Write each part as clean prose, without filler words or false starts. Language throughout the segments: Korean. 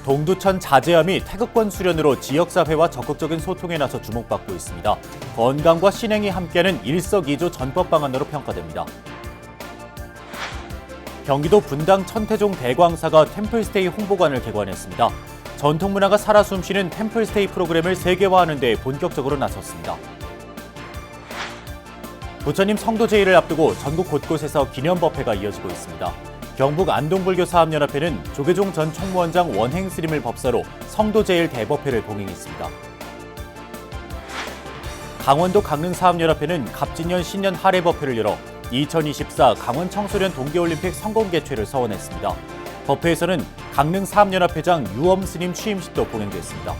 동두천 자제암이 태극권 수련으로 지역사회와 적극적인 소통에 나서 주목받고 있습니다. 건강과 신행이 함께하는 일석이조 전법 방안으로 평가됩니다. 경기도 분당 천태종 대광사가 템플스테이 홍보관을 개관했습니다. 전통문화가 살아 숨쉬는 템플스테이 프로그램을 세계화하는 데 본격적으로 나섰습니다. 부처님 성도 제의를 앞두고 전국 곳곳에서 기념법회가 이어지고 있습니다. 경북 안동불교사업연합회는 조계종 전 총무원장 원행스님을 법사로 성도제일 대법회를 봉행했습니다. 강원도 강릉사업연합회는 갑진년 신년 할애법회를 열어 2024 강원 청소년 동계올림픽 성공 개최를 서원했습니다. 법회에서는 강릉사업연합회장 유엄스님 취임식도 봉행됐습니다.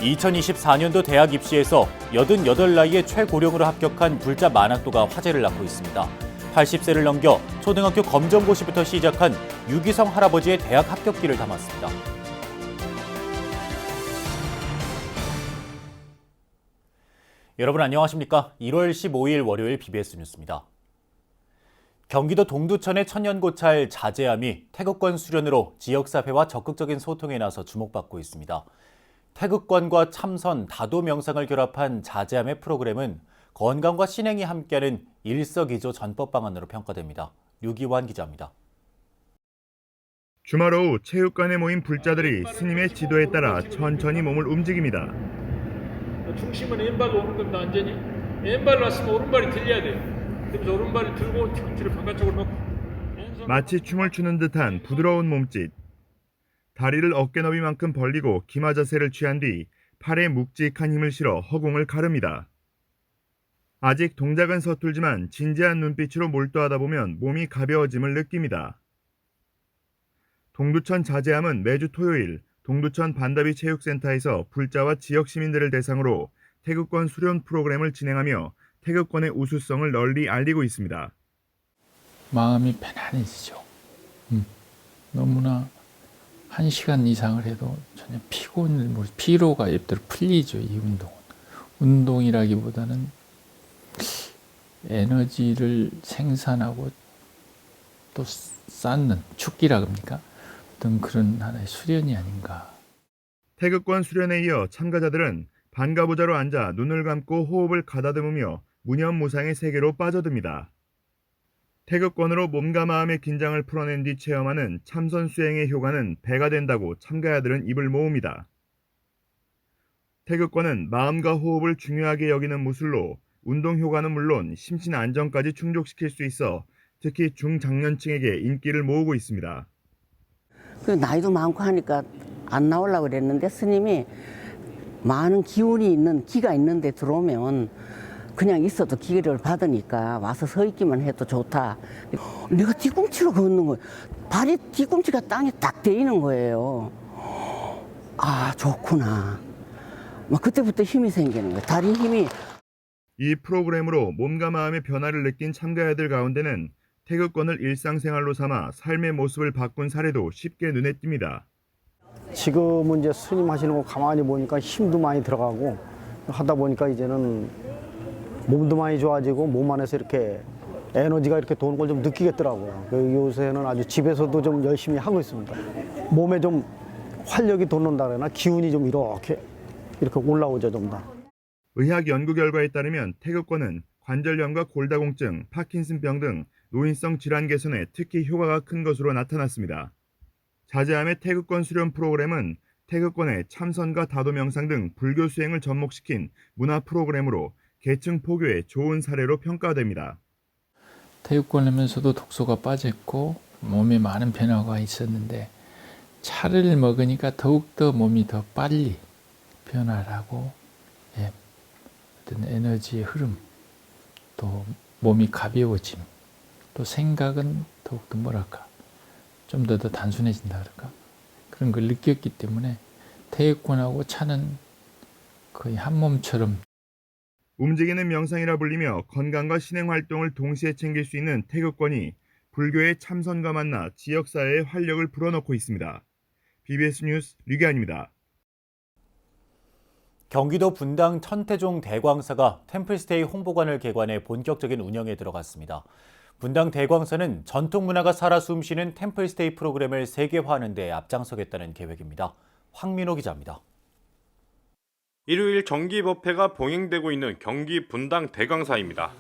2024년도 대학 입시에서 88나이에 최고령으로 합격한 불자 만학도가 화제를 낳고 있습니다. 80세를 넘겨 초등학교 검정고시부터 시작한 유기성 할아버지의 대학 합격기를 담았습니다. 여러분 안녕하십니까? 1월 15일 월요일 BBS 뉴스입니다. 경기도 동두천의 천년고찰 자제암이 태극권 수련으로 지역사회와 적극적인 소통에 나서 주목받고 있습니다. 태극권과 참선, 다도 명상을 결합한 자제암의 프로그램은 건강과 신행이 함께하는 일석이조 전법 방안으로 평가됩니다. 류기환 기자입니다. 주말 오후 체육관에 모인 불자들이 스님의 지도에 따라 천천히 몸을 움직입니다. 중심은 왼발로 오는 겁니다. 완전히 왼발로 왔으면 오른발이 들려야 돼요. 그래서 오른발을 들고 뒤꿈치를 바깥쪽으로 놓고 마치 춤을 추는 듯한 부드러운 몸짓. 다리를 어깨 너비만큼 벌리고 기마 자세를 취한 뒤 팔에 묵직한 힘을 실어 허공을 가릅니다. 아직 동작은 서툴지만 진지한 눈빛으로 몰두하다 보면 몸이 가벼워짐을 느낍니다. 동두천 자제암은 매주 토요일 동두천 반다비 체육센터에서 불자와 지역 시민들을 대상으로 태극권 수련 프로그램을 진행하며 태극권의 우수성을 널리 알리고 있습니다. 마음이 편안해지죠. 너무나 1시간 이상을 해도 전혀 피로가 예쁘게 풀리죠. 이 운동은. 운동이라기보다는 에너지를 생산하고 또 쌓는 축기라 합니까? 어떤 그런 하나의 수련이 아닌가. 태극권 수련에 이어 참가자들은 반가부자로 앉아 눈을 감고 호흡을 가다듬으며 무념무상의 세계로 빠져듭니다. 태극권으로 몸과 마음의 긴장을 풀어낸 뒤 체험하는 참선 수행의 효과는 배가 된다고 참가자들은 입을 모읍니다. 태극권은 마음과 호흡을 중요하게 여기는 무술로 운동 효과는 물론 심신 안정까지 충족시킬 수 있어 특히 중장년층에게 인기를 모으고 있습니다. 그 나이도 많고 하니까 안 나오려고 그랬는데 스님이 많은 기운이 있는 기가 있는데 들어오면 그냥 있어도 기회를 받으니까 와서 서 있기만 해도 좋다. 내가 뒤꿈치로 걷는 거예요. 발이 뒤꿈치가 땅에 딱 대이는 거예요. 아 좋구나. 막 그때부터 힘이 생기는 거예요. 다리 힘이. 이 프로그램으로 몸과 마음의 변화를 느낀 참가자들 가운데는 태극권을 일상생활로 삼아 삶의 모습을 바꾼 사례도 쉽게 눈에 띕니다. 지금은 이제 스님 하시는 거 가만히 보니까 힘도 많이 들어가고 하다 보니까 이제는 몸도 많이 좋아지고 몸 안에서 이렇게 에너지가 이렇게 도는 걸 좀 느끼겠더라고요. 요새는 아주 집에서도 좀 열심히 하고 있습니다. 몸에 좀 활력이 돋는다 그러나 기운이 좀 이렇게 올라오죠, 좀 더. 의학 연구 결과에 따르면 태극권은 관절염과 골다공증, 파킨슨병 등 노인성 질환 개선에 특히 효과가 큰 것으로 나타났습니다. 자제암의 태극권 수련 프로그램은 태극권의 참선과 다도 명상 등 불교 수행을 접목시킨 문화 프로그램으로 계층 포교에 좋은 사례로 평가됩니다. 태극권 하면서도 독소가 빠졌고 몸에 많은 변화가 있었는데 차를 먹으니까 더욱더 몸이 더 빨리 변화를 하고 어떤 에너지의 흐름, 또 몸이 가벼워짐, 또 생각은 더욱더 좀 더 단순해진다 그럴까? 그런 걸 느꼈기 때문에 태극권하고 차는 거의 한 몸처럼. 움직이는 명상이라 불리며 건강과 신행 활동을 동시에 챙길 수 있는 태극권이 불교의 참선과 만나 지역사회의 활력을 불어넣고 있습니다. BBS 뉴스 류기환입니다. 경기도 분당 천태종 대광사가 템플스테이 홍보관을 개관해 본격적인 운영에 들어갔습니다. 분당 대광사는 전통 문화가 살아 숨쉬는 템플스테이 프로그램을 세계화하는 데 앞장서겠다는 계획입니다. 황민호 기자입니다. 일요일 정기법회가 봉행되고 있는 경기 분당 대광사입니다.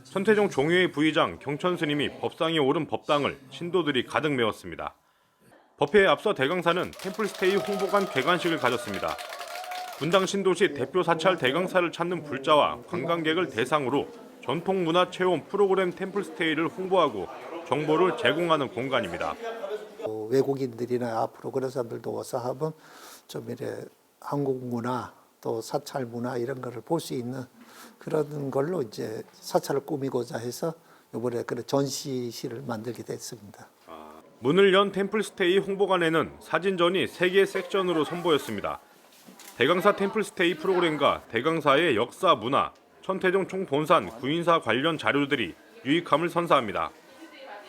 천태종 종유의 부의장 경천 스님이 법상에 오른 법당을 신도들이 가득 메웠습니다. 법회에 앞서 대광사는 템플스테이 홍보관 개관식을 가졌습니다. 분당 신도시 대표 사찰 대광사를 찾는 불자와 관광객을 대상으로 전통문화 체험 프로그램 템플스테이를 홍보하고 정보를 제공하는 공간입니다. 외국인들이나 앞으로 그런 사람들도 와서 하면 좀 이래 한국 문화 또 사찰 문화 이런 거를 볼 수 있는 그런 걸로 이제 사찰을 꾸미고자 해서 이번에 그런 전시실을 만들게 됐습니다. 문을 연 템플스테이 홍보관에는 사진전이 3개 섹션으로 선보였습니다. 대광사 템플스테이 프로그램과 대광사의 역사 문화, 천태종 총본산 구인사 관련 자료들이 유익함을 선사합니다.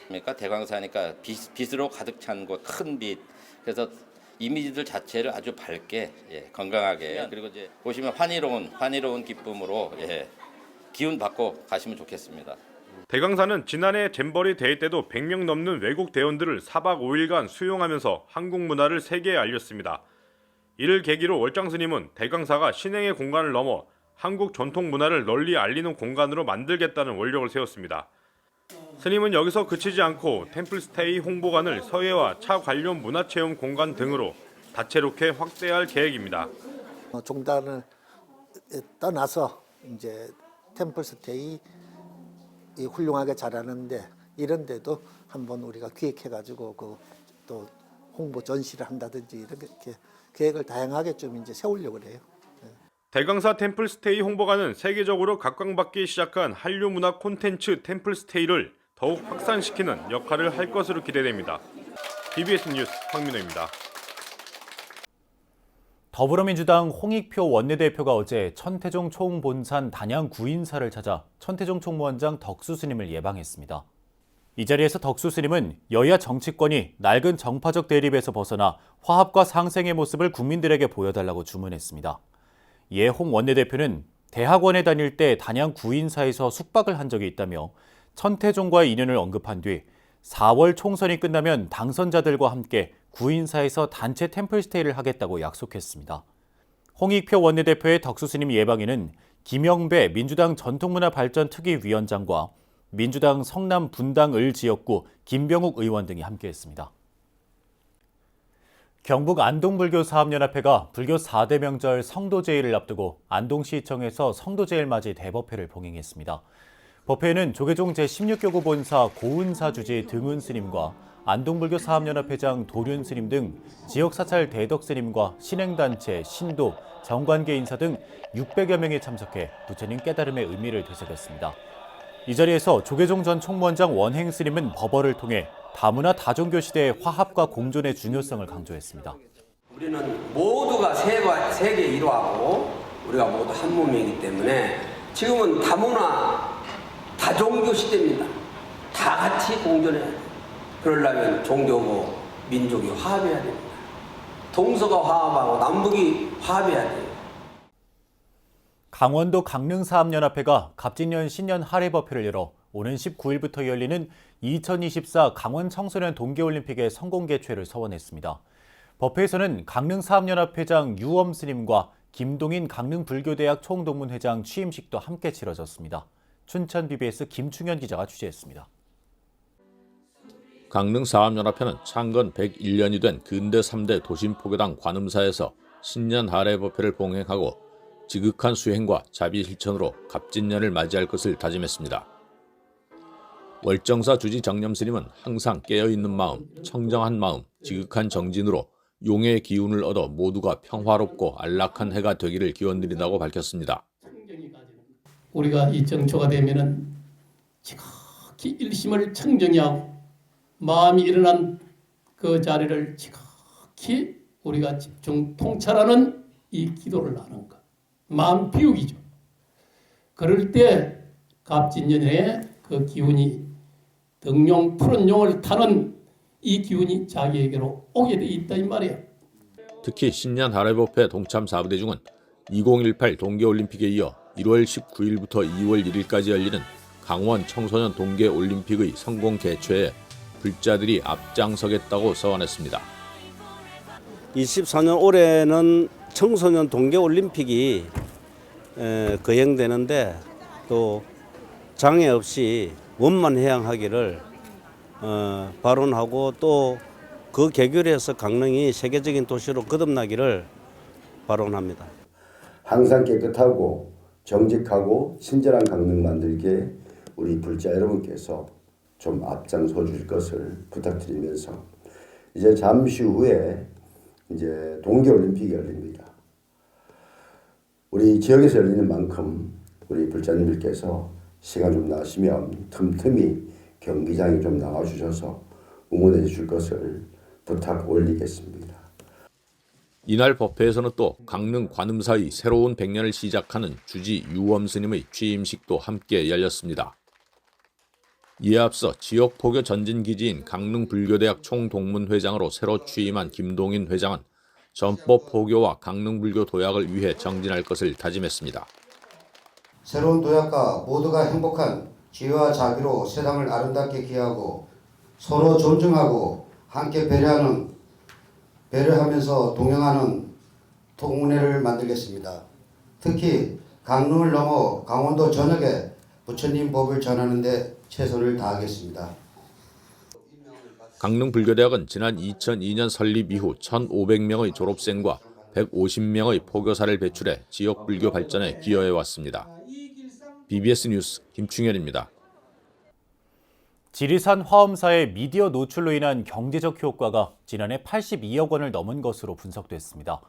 그러니까 대광사니까 빛으로 가득 찬 곳, 큰 빛. 그래서 이미지들 자체를 아주 밝게, 건강하게, 그리고 이제 보시면 환희로운 기쁨으로 기운 받고 가시면 좋겠습니다. 대광사는 지난해 잼버리 대회 때도 100명 넘는 외국 대원들을 4박 5일간 수용하면서 한국 문화를 세계에 알렸습니다. 이를 계기로 월장 스님은 대광사가 신행의 공간을 넘어 한국 전통 문화를 널리 알리는 공간으로 만들겠다는 원력을 세웠습니다. 스님은 여기서 그치지 않고 템플스테이 홍보관을 서예와 차 관련 문화체험 공간 등으로 다채롭게 확대할 계획입니다. 종단을 떠나서 이제 템플스테이 훌륭하게 잘하는데 이런 데도 한번 우리가 기획해가지고 그 또 홍보 전시를 한다든지 이렇게 계획을 다양하게 좀 이제 세우려고 그래요. 대광사 템플스테이 홍보관은 세계적으로 각광받기 시작한 한류 문화 콘텐츠 템플스테이를 더욱 확산시키는 역할을 할 것으로 기대됩니다. TBS 뉴스 황민호입니다. 더불어민주당 홍익표 원내대표가 어제 천태종 총본산 단양 구인사를 찾아 천태종 총무원장 덕수 스님을 예방했습니다. 이 자리에서 덕수 스님은 여야 정치권이 낡은 정파적 대립에서 벗어나 화합과 상생의 모습을 국민들에게 보여달라고 주문했습니다. 이에 홍 원내대표는 대학원에 다닐 때 단양 구인사에서 숙박을 한 적이 있다며 천태종과의 인연을 언급한 뒤 4월 총선이 끝나면 당선자들과 함께 구인사에서 단체 템플스테이를 하겠다고 약속했습니다. 홍익표 원내대표의 덕수 스님 예방에는 김영배 민주당 전통문화발전특위위원장과 민주당 성남 분당 을 지역구 김병욱 의원 등이 함께했습니다. 경북 안동불교사업연합회가 불교 4대 명절 성도제일을 앞두고 안동시청에서 성도제일 맞이 대법회를 봉행했습니다. 법회에는 조계종 제16교구 본사 고은사 주지 등은 스님과 안동불교 사업연합회장 도륜 스님 등 지역사찰 대덕 스님과 신행단체, 신도, 정관계 인사 등 600여 명이 참석해 부처님 깨달음의 의미를 되새겼습니다. 이 자리에서 조계종 전 총무원장 원행 스님은 법어를 통해 다문화 다종교 시대의 화합과 공존의 중요성을 강조했습니다. 우리는 모두가 세계 일화고 우리가 모두 한 몸이기 때문에 지금은 다문화 다종교 시대입니다. 다 같이 공존해야 돼요. 그러려면 종교고 민족이 화합해야 됩니다. 동서가 화합하고 남북이 화합해야 돼요. 강원도 강릉사업연합회가 갑진년 신년 할애법회를 열어 오는 19일부터 열리는 2024 강원 청소년 동계올림픽의 성공 개최를 서원했습니다. 법회에서는 강릉사업연합회장 유엄 스님과 김동인 강릉불교대학 총동문회장 취임식도 함께 치러졌습니다. 춘천 BBS 김충현 기자가 취재했습니다. 강릉사업연합회는 창건 101년이 된 근대 3대 도심포교당 관음사에서 신년 할애법회를 봉행하고 지극한 수행과 자비 실천으로 갑진년을 맞이할 것을 다짐했습니다. 월정사 주지 정념 스님은 항상 깨어있는 마음, 청정한 마음, 지극한 정진으로 용의 기운을 얻어 모두가 평화롭고 안락한 해가 되기를 기원드린다고 밝혔습니다. 우리가 이 정초가 되면은 지극히 일심을 청정히 하고 마음이 일어난 그 자리를 지극히 우리가 집중 통찰하는 이 기도를 하는 것. 마음 비우기죠. 그럴 때 갑진년에 그 기운이 등용 푸른 용을 타는 이 기운이 자기에게로 오게 돼 있다 이 말이에요. 특히 신년 할애법회 동참 사부대중은 2018 동계올림픽에 이어 1월 19일부터 2월 1일까지 열리는 강원 청소년 동계 올림픽의 성공 개최에 불자들이 앞장서겠다고 서원했습니다. 24년 올해는 청소년 동계 올림픽이 거행되는데 또 장애 없이 원만해양하기를 발언하고 또 그 계기로 강릉이 세계적인 도시로 거듭나기를 발언합니다. 항상 깨끗하고 정직하고 친절한 강릉 만들기에 우리 불자 여러분께서 좀 앞장서 주실 것을 부탁드리면서 이제 잠시 후에 이제 동계올림픽이 열립니다. 우리 지역에서 열리는 만큼 우리 불자님들께서 시간 좀 나시면 틈틈이 경기장에 좀 나와주셔서 응원해 주실 것을 부탁 올리겠습니다. 이날 법회에서는 또 강릉 관음사의 새로운 100년을 시작하는 주지 유엄 스님의 취임식도 함께 열렸습니다. 이에 앞서 지역 포교 전진기지인 강릉불교대학 총동문회장으로 새로 취임한 김동인 회장은 전법 포교와 강릉불교 도약을 위해 정진할 것을 다짐했습니다. 새로운 도약과 모두가 행복한 지혜와 자비로 세상을 아름답게 기하고 서로 존중하고 함께 배려하면서 동행하는 동문회를 만들겠습니다. 특히 강릉을 넘어 강원도 전역에 부처님 법을 전하는 데 최선을 다하겠습니다. 강릉불교대학은 지난 2002년 설립 이후 1,500명의 졸업생과 150명의 포교사를 배출해 지역 불교 발전에 기여해왔습니다. BBS 뉴스 김충현입니다. 지리산 화엄사의 미디어 노출로 인한 경제적 효과가 지난해 82억 원을 넘은 것으로 분석됐습니다.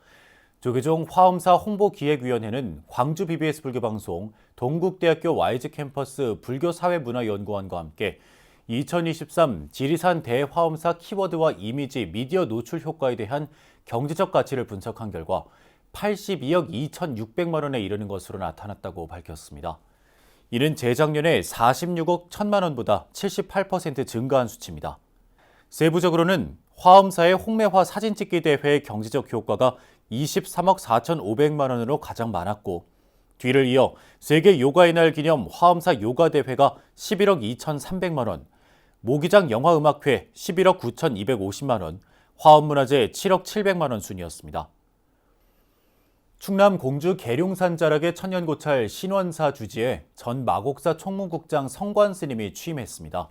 조계종 화엄사 홍보기획위원회는 광주 BBS 불교방송, 동국대학교 YG 캠퍼스 불교사회문화연구원과 함께 2023 지리산 대화엄사 키워드와 이미지 미디어 노출 효과에 대한 경제적 가치를 분석한 결과 82억 2,600만 원에 이르는 것으로 나타났다고 밝혔습니다. 이는 재작년에 46억 1천만 원보다 78% 증가한 수치입니다. 세부적으로는 화엄사의 홍매화 사진찍기 대회의 경제적 효과가 23억 4,500만 원으로 가장 많았고, 뒤를 이어 세계 요가의 날 기념 화엄사 요가 대회가 11억 2,300만 원, 모기장 영화음악회 11억 9,250만 원, 화엄문화재 7억 700만 원 순이었습니다. 충남 공주 계룡산 자락의 천년고찰 신원사 주지에 전 마곡사 총무국장 성관 스님이 취임했습니다.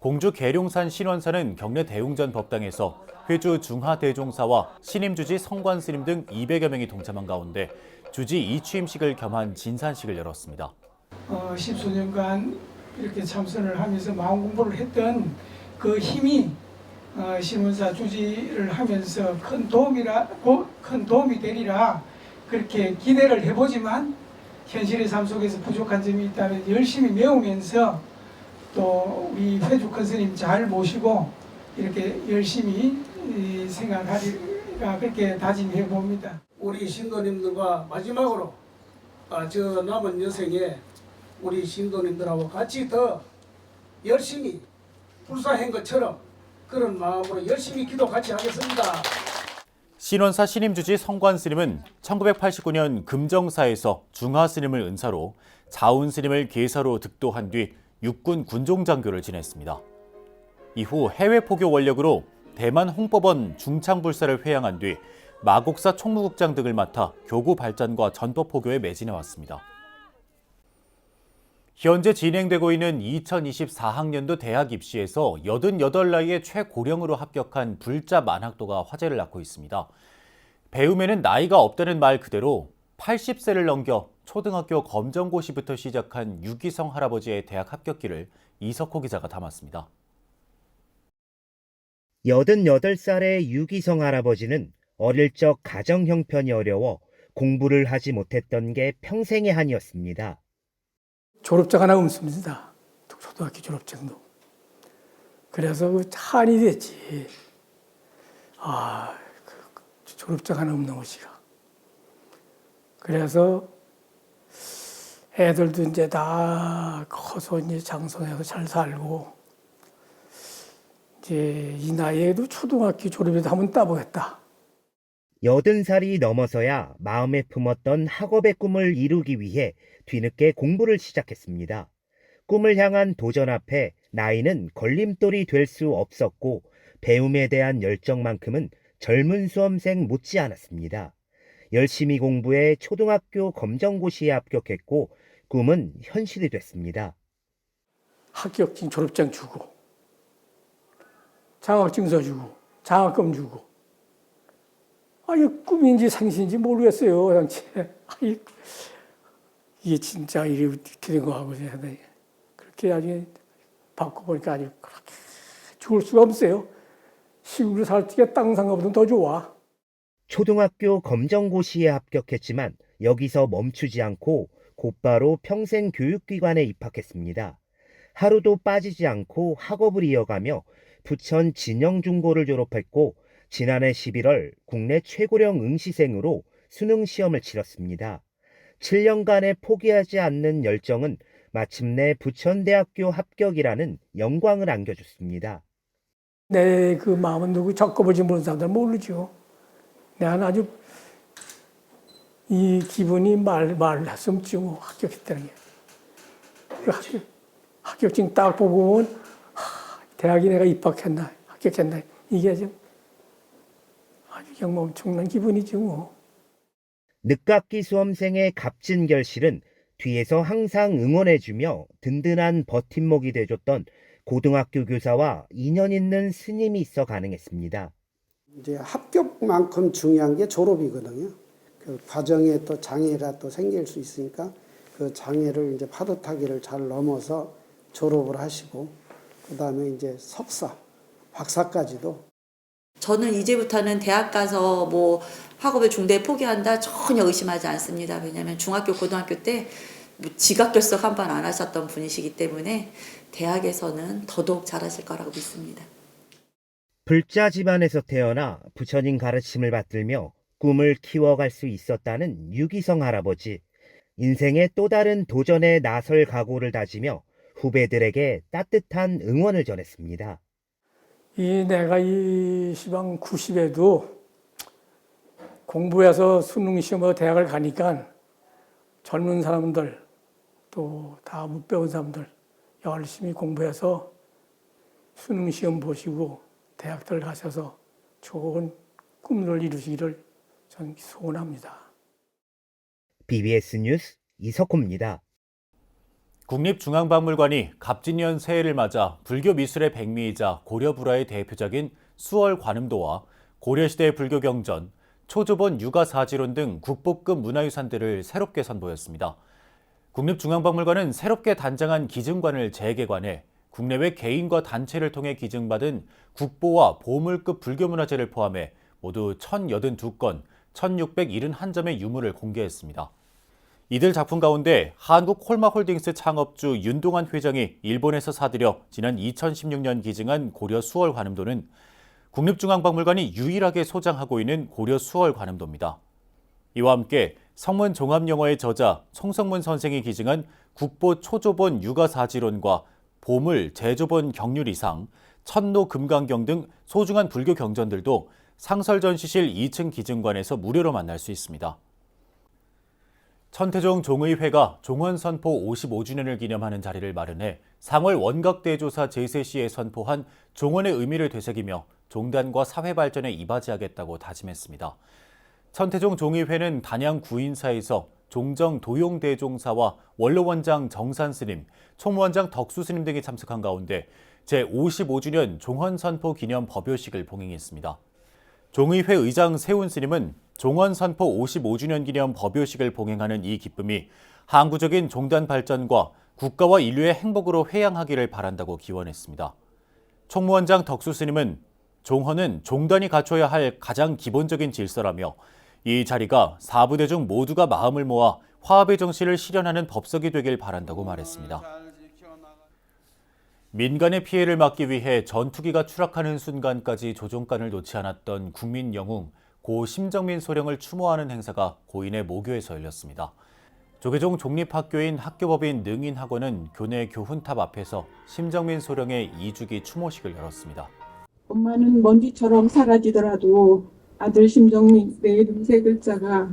공주 계룡산 신원사는 경내 대웅전 법당에서 회주 중하대종사와 신임주지 성관 스님 등 200여 명이 동참한 가운데 주지 이취임식을 겸한 진산식을 열었습니다. 10수년간 이렇게 참선을 하면서 마음 공부를 했던 그 힘이 신원사 주지를 하면서 큰 도움이 되리라 그렇게 기대를 해보지만 현실의 삶 속에서 부족한 점이 있다면 열심히 메우면서 또 우리 회주 큰 스님 잘 모시고 이렇게 열심히 생각하리라 그렇게 다짐해 봅니다. 우리 신도님들과 마지막으로 저 남은 여생에 우리 신도님들하고 같이 더 열심히 불사한 것처럼 그런 마음으로 열심히 기도 같이 하겠습니다. 신원사 신임주지 성관 스님은 1989년 금정사에서 중하 스님을 은사로 자운 스님을 계사로 득도한 뒤 육군 군종장교를 지냈습니다. 이후 해외 포교 원력으로 대만 홍법원 중창불사를 회양한 뒤 마곡사 총무국장 등을 맡아 교구 발전과 전법 포교에 매진해 왔습니다. 현재 진행되고 있는 2024학년도 대학 입시에서 88나이의 최고령으로 합격한 불자 만학도가 화제를 낳고 있습니다. 배움에는 나이가 없다는 말 그대로 80세를 넘겨 초등학교 검정고시부터 시작한 유기성 할아버지의 대학 합격기를 이석호 기자가 담았습니다. 88살의 유기성 할아버지는 어릴 적 가정 형편이 어려워 공부를 하지 못했던 게 평생의 한이었습니다. 졸업장 하나 없습니다. 초등학교 졸업장도. 그래서 그 한이 됐지. 졸업장 하나 없는 것이가. 그래서 애들도 이제 다 커서 이제 장성해서 잘 살고, 이제 이 나이에도 초등학교 졸업에도 한번 따보겠다. 80살이 넘어서야 마음에 품었던 학업의 꿈을 이루기 위해 뒤늦게 공부를 시작했습니다. 꿈을 향한 도전 앞에 나이는 걸림돌이 될 수 없었고 배움에 대한 열정만큼은 젊은 수험생 못지 않았습니다. 열심히 공부해 초등학교 검정고시에 합격했고 꿈은 현실이 됐습니다. 합격증 졸업장 주고 장학증서 주고 장학금 주고 꿈인지 상신인지 모르겠어요. 당시에 이게 진짜 이렇게 된 거 하고 그렇게 나중에 바꿔보니까 아주 그렇게 죽을 수가 없어요. 시골에 살 때 땅 산 것보다 더 좋아. 초등학교 검정고시에 합격했지만 여기서 멈추지 않고 곧바로 평생 교육기관에 입학했습니다. 하루도 빠지지 않고 학업을 이어가며 부천 진영중고를 졸업했고 지난해 11월 국내 최고령 응시생으로 수능시험을 치렀습니다. 7년간의 포기하지 않는 열정은 마침내 부천대학교 합격이라는 영광을 안겨줬습니다. 내 그 마음은 누구 겪어보지 못한 사람들은 모르죠. 내가 아주 이 기분이 말할 수 없지 뭐 합격했다는 게. 합격증 딱 보고 보면 대학에 내가 입학했나 합격했나 이게 아주 정말 엄청난 기분이죠 뭐. 늦깎이 수험생의 값진 결실은 뒤에서 항상 응원해주며 든든한 버팀목이 돼줬던 고등학교 교사와 인연 있는 스님이 있어 가능했습니다. 이제 합격만큼 중요한 게 졸업이거든요. 그 과정에 또 장애가 또 생길 수 있으니까 그 장애를 이제 파도 타기를 잘 넘어서 졸업을 하시고 그다음에 이제 석사, 박사까지도. 저는 이제부터는 대학 가서 뭐 학업을 중대에 포기한다 전혀 의심하지 않습니다. 왜냐하면 중학교, 고등학교 때 지각 결석 한 번 안 하셨던 분이시기 때문에 대학에서는 더더욱 잘하실 거라고 믿습니다. 불자 집안에서 태어나 부처님 가르침을 받들며 꿈을 키워갈 수 있었다는 유기성 할아버지. 인생의 또 다른 도전에 나설 각오를 다지며 후배들에게 따뜻한 응원을 전했습니다. 내가 이 시방 90에도 공부해서 수능시험으로 대학을 가니까 젊은 사람들 또 다 못 배운 사람들 열심히 공부해서 수능시험 보시고 대학들 가셔서 좋은 꿈을 이루시기를 저는 소원합니다. BBS 뉴스 이석호입니다. 국립중앙박물관이 갑진년 새해를 맞아 불교 미술의 백미이자 고려불화의 대표작인 수월관음도와 고려시대 불교 경전, 초조본 유가사지론 등 국보급 문화유산들을 새롭게 선보였습니다. 국립중앙박물관은 새롭게 단장한 기증관을 재개관해 국내외 개인과 단체를 통해 기증받은 국보와 보물급 불교문화재를 포함해 모두 1,082건, 1,671점의 유물을 공개했습니다. 이들 작품 가운데 한국홀마홀딩스 창업주 윤동환 회장이 일본에서 사들여 지난 2016년 기증한 고려 수월관음도는 국립중앙박물관이 유일하게 소장하고 있는 고려 수월관음도입니다. 이와 함께 성문 종합영어의 저자 송성문 선생이 기증한 국보 초조본 유가사지론과 보물 제조본 경률이상, 천노 금강경 등 소중한 불교 경전들도 상설전시실 2층 기증관에서 무료로 만날 수 있습니다. 천태종 종의회가 종원선포 55주년을 기념하는 자리를 마련해 상월 원각대조사 제세시에 선포한 종원의 의미를 되새기며 종단과 사회 발전에 이바지하겠다고 다짐했습니다. 천태종 종의회는 단양 구인사에서 종정 도용대종사와 원로원장 정산스님, 총무원장 덕수스님 등이 참석한 가운데 제55주년 종헌선포 기념 법요식을 봉행했습니다. 종의회 의장 세훈스님은 종헌선포 55주년 기념 법요식을 봉행하는 이 기쁨이 항구적인 종단 발전과 국가와 인류의 행복으로 회양하기를 바란다고 기원했습니다. 총무원장 덕수스님은 종헌은 종단이 갖춰야 할 가장 기본적인 질서라며 이 자리가 사부대중 모두가 마음을 모아 화합의 정신을 실현하는 법석이 되길 바란다고 말했습니다. 민간의 피해를 막기 위해 전투기가 추락하는 순간까지 조종간을 놓지 않았던 국민 영웅 고 심정민 소령을 추모하는 행사가 고인의 모교에서 열렸습니다. 조계종 종립학교인 학교법인 능인학원은 교내 교훈탑 앞에서 심정민 소령의 2주기 추모식을 열었습니다. 엄마는 먼지처럼 사라지더라도 아들 심정민 내 이름 세 글자가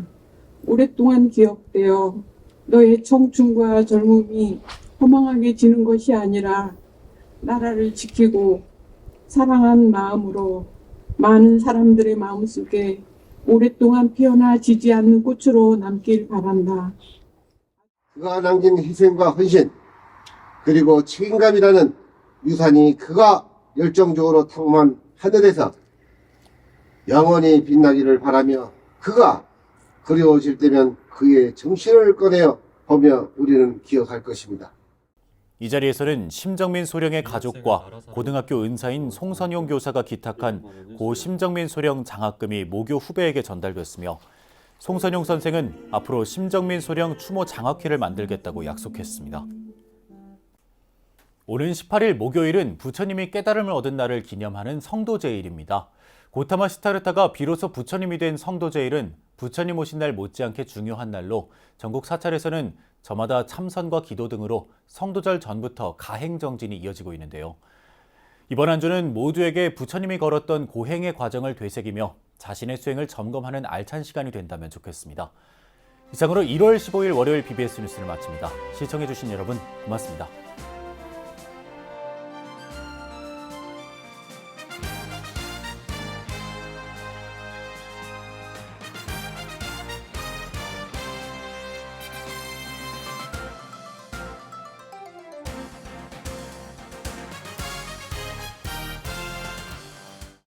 오랫동안 기억되어 너의 청춘과 젊음이 허망하게 지는 것이 아니라 나라를 지키고 사랑한 마음으로 많은 사람들의 마음속에 오랫동안 피어나 지지 않는 꽃으로 남길 바란다. 그가 남긴 희생과 헌신, 그리고 책임감이라는 유산이 그가 열정적으로 탐험한 하늘에서 영원히 빛나기를 바라며, 그가 그리워질 때면 그의 정신을 꺼내어 보며 우리는 기억할 것입니다. 이 자리에서는 심정민 소령의 가족과 고등학교 은사인 송선용 교사가 기탁한 고 심정민 소령 장학금이 모교 후배에게 전달됐으며, 송선용 선생은 앞으로 심정민 소령 추모 장학회를 만들겠다고 약속했습니다. 오는 18일 목요일은 부처님이 깨달음을 얻은 날을 기념하는 성도제일입니다. 고타마 시타르타가 비로소 부처님이 된 성도제일은 부처님 오신 날 못지않게 중요한 날로 전국 사찰에서는 저마다 참선과 기도 등으로 성도절 전부터 가행정진이 이어지고 있는데요. 이번 한 주는 모두에게 부처님이 걸었던 고행의 과정을 되새기며 자신의 수행을 점검하는 알찬 시간이 된다면 좋겠습니다. 이상으로 1월 15일 월요일 BBS 뉴스를 마칩니다. 시청해주신 여러분 고맙습니다.